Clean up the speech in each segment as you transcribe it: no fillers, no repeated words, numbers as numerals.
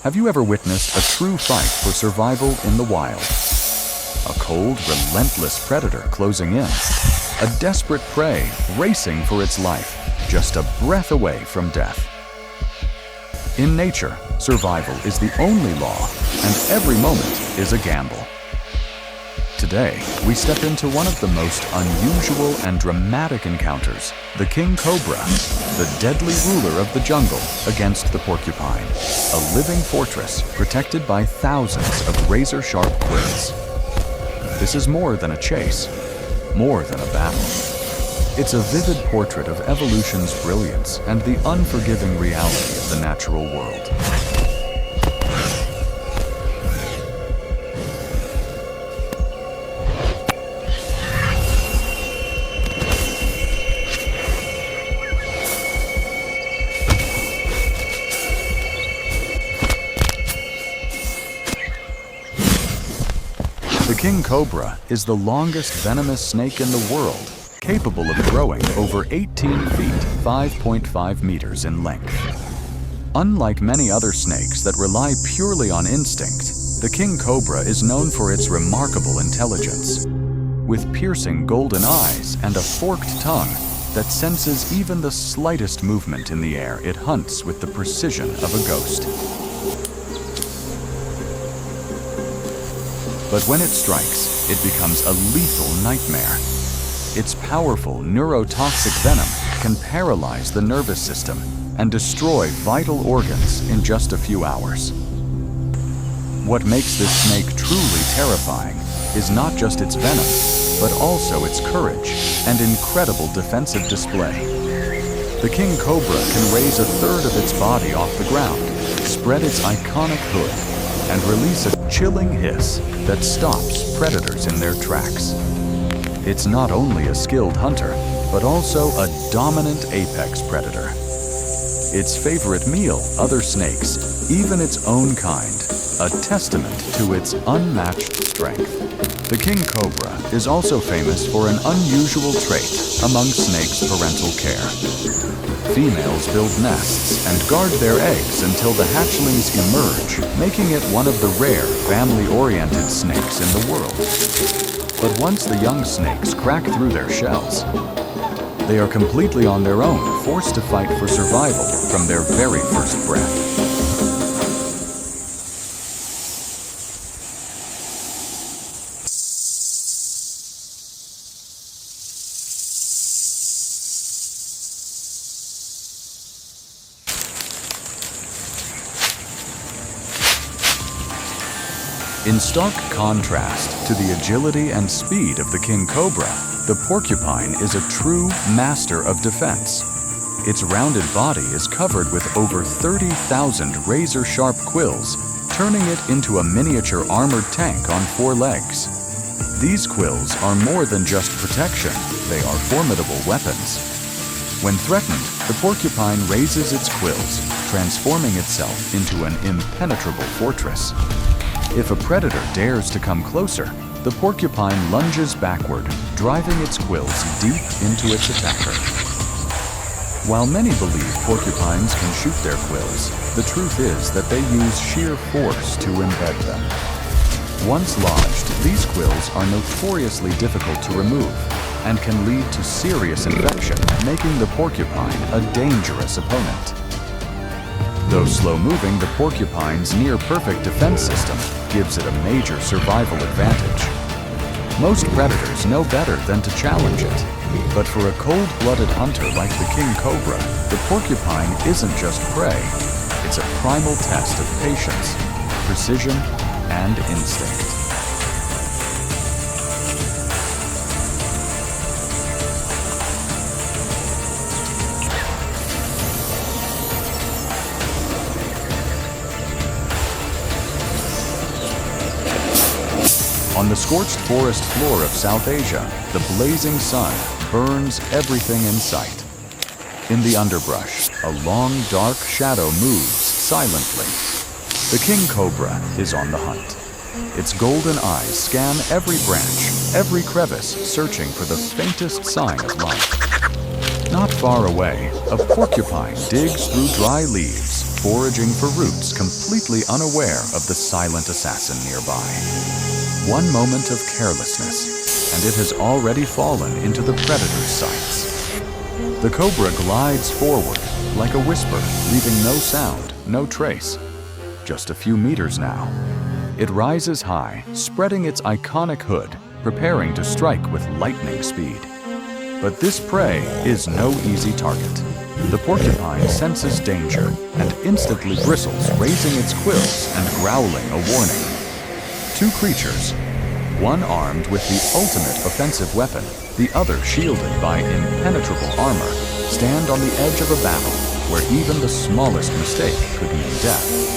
Have you ever witnessed a true fight for survival in the wild? A cold, relentless predator closing in. A desperate prey racing for its life, just a breath away from death. In nature, survival is the only law, and every moment is a gamble. Today, we step into one of the most unusual and dramatic encounters, the king cobra, the deadly ruler of the jungle against the porcupine, a living fortress protected by thousands of razor-sharp quills. This is more than a chase, more than a battle. It's a vivid portrait of evolution's brilliance and the unforgiving reality of the natural world. The king cobra is the longest venomous snake in the world, capable of growing over 18 feet, 5.5 meters in length. Unlike many other snakes that rely purely on instinct, the king cobra is known for its remarkable intelligence. With piercing golden eyes and a forked tongue that senses even the slightest movement in the air, it hunts with the precision of a ghost. But when it strikes, it becomes a lethal nightmare. Its powerful neurotoxic venom can paralyze the nervous system and destroy vital organs in just a few hours. What makes this snake truly terrifying is not just its venom, but also its courage and incredible defensive display. The king cobra can raise a third of its body off the ground, spread its iconic hood, and release a chilling hiss that stops predators in their tracks. It's not only a skilled hunter, but also a dominant apex predator. Its favorite meal, other snakes, even its own kind, a testament to its unmatched strength. The king cobra is also famous for an unusual trait among snakes' parental care. Females build nests and guard their eggs until the hatchlings emerge, making it one of the rare family-oriented snakes in the world. But once the young snakes crack through their shells, they are completely on their own, forced to fight for survival from their very first breath. In stark contrast to the agility and speed of the king cobra, the porcupine is a true master of defense. Its rounded body is covered with over 30,000 razor-sharp quills, turning it into a miniature armored tank on 4 legs. These quills are more than just protection, they are formidable weapons. When threatened, the porcupine raises its quills, transforming itself into an impenetrable fortress. If a predator dares to come closer, the porcupine lunges backward, driving its quills deep into its attacker. While many believe porcupines can shoot their quills, the truth is that they use sheer force to embed them. Once lodged, these quills are notoriously difficult to remove and can lead to serious infection, making the porcupine a dangerous opponent. Though slow-moving, the porcupine's near-perfect defense system gives it a major survival advantage. Most predators know better than to challenge it, but for a cold-blooded hunter like the king cobra, the porcupine isn't just prey. It's a primal test of patience, precision, and instinct. On the scorched forest floor of South Asia, the blazing sun burns everything in sight. In the underbrush, a long, dark shadow moves silently. The king cobra is on the hunt. Its golden eyes scan every branch, every crevice, searching for the faintest sign of life. Not far away, a porcupine digs through dry leaves, foraging for roots, completely unaware of the silent assassin nearby. One moment of carelessness, and it has already fallen into the predator's sights. The cobra glides forward like a whisper, leaving no sound, no trace. Just a few meters now. It rises high, spreading its iconic hood, preparing to strike with lightning speed. But this prey is no easy target. The porcupine senses danger and instantly bristles, raising its quills and growling a warning. Two creatures, one armed with the ultimate offensive weapon, the other shielded by impenetrable armor, stand on the edge of a battle where even the smallest mistake could mean death.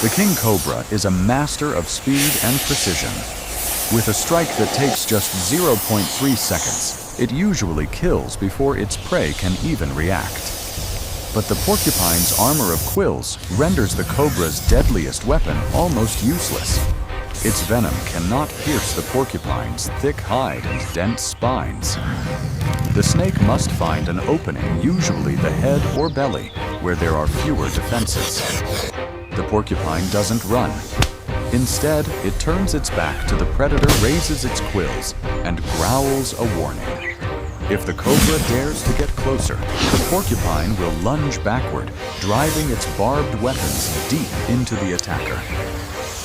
The king cobra is a master of speed and precision. With a strike that takes just 0.3 seconds, it usually kills before its prey can even react. But the porcupine's armor of quills renders the cobra's deadliest weapon almost useless. Its venom cannot pierce the porcupine's thick hide and dense spines. The snake must find an opening, usually the head or belly, where there are fewer defenses. The porcupine doesn't run. Instead, it turns its back to the predator, raises its quills, and growls a warning. If the cobra dares to get closer, the porcupine will lunge backward, driving its barbed weapons deep into the attacker.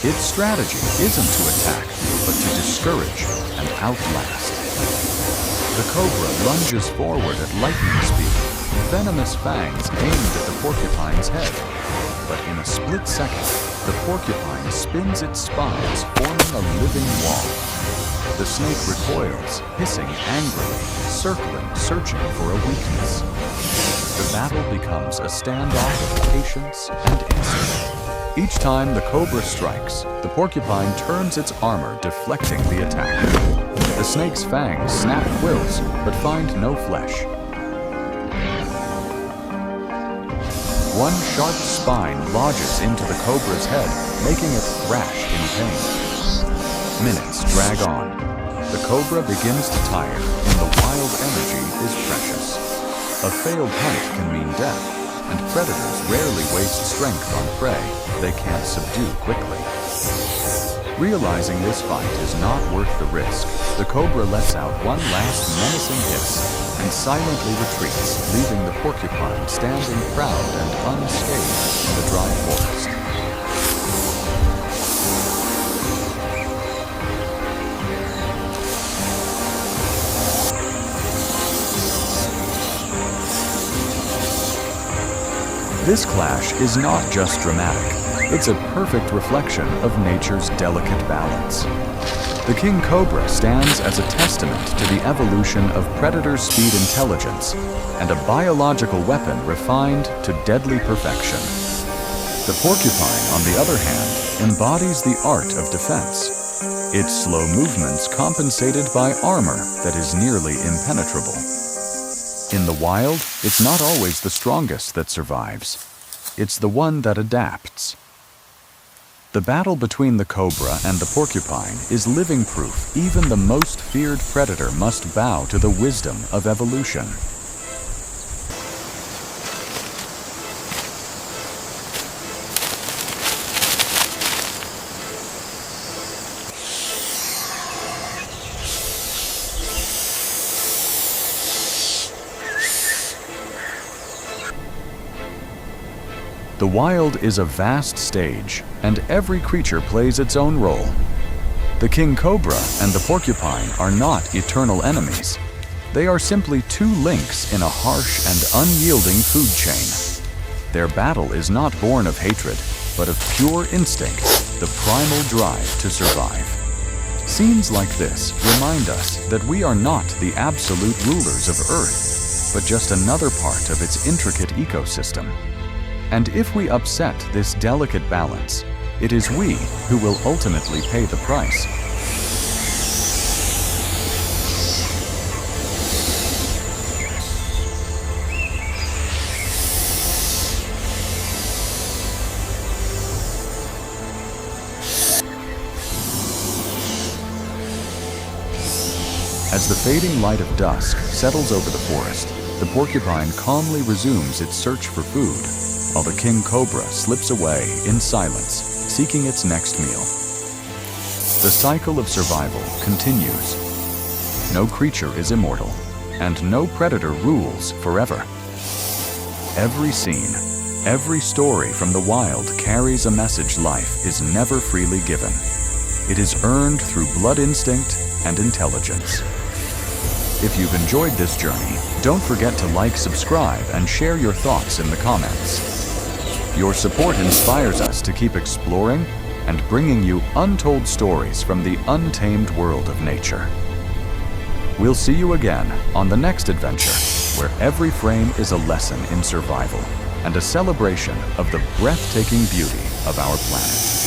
Its strategy isn't to attack, but to discourage and outlast. The cobra lunges forward at lightning speed, venomous fangs aimed at the porcupine's head. But in a split second, the porcupine spins its spines, forming a living wall. The snake recoils, hissing angrily, circling, searching for a weakness. The battle becomes a standoff of patience and instinct. Each time the cobra strikes, the porcupine turns its armor, deflecting the attack. The snake's fangs snap quills, but find no flesh. One sharp spine lodges into the cobra's head, making it thrash in pain. Minutes drag on. The cobra begins to tire, and the wild energy is precious. A failed hunt can mean death, and predators rarely waste strength on prey they can't subdue quickly. Realizing this fight is not worth the risk, the cobra lets out one last menacing hiss and silently retreats, leaving the porcupine standing proud and unscathed in the dry forest. This clash is not just dramatic, it's a perfect reflection of nature's delicate balance. The king cobra stands as a testament to the evolution of predator speed intelligence and a biological weapon refined to deadly perfection. The porcupine, on the other hand, embodies the art of defense, its slow movements compensated by armor that is nearly impenetrable. In the wild, it's not always the strongest that survives. It's the one that adapts. The battle between the cobra and the porcupine is living proof even the most feared predator must bow to the wisdom of evolution. The wild is a vast stage, and every creature plays its own role. The king cobra and the porcupine are not eternal enemies. They are simply two links in a harsh and unyielding food chain. Their battle is not born of hatred, but of pure instinct, the primal drive to survive. Scenes like this remind us that we are not the absolute rulers of Earth, but just another part of its intricate ecosystem. And if we upset this delicate balance, it is we who will ultimately pay the price. As the fading light of dusk settles over the forest, the porcupine calmly resumes its search for food, while the king cobra slips away in silence, seeking its next meal. The cycle of survival continues. No creature is immortal, and no predator rules forever. Every scene, every story from the wild carries a message: life is never freely given. It is earned through blood instinct and intelligence. If you've enjoyed this journey, don't forget to like, subscribe, and share your thoughts in the comments. Your support inspires us to keep exploring and bringing you untold stories from the untamed world of nature. We'll see you again on the next adventure, where every frame is a lesson in survival and a celebration of the breathtaking beauty of our planet.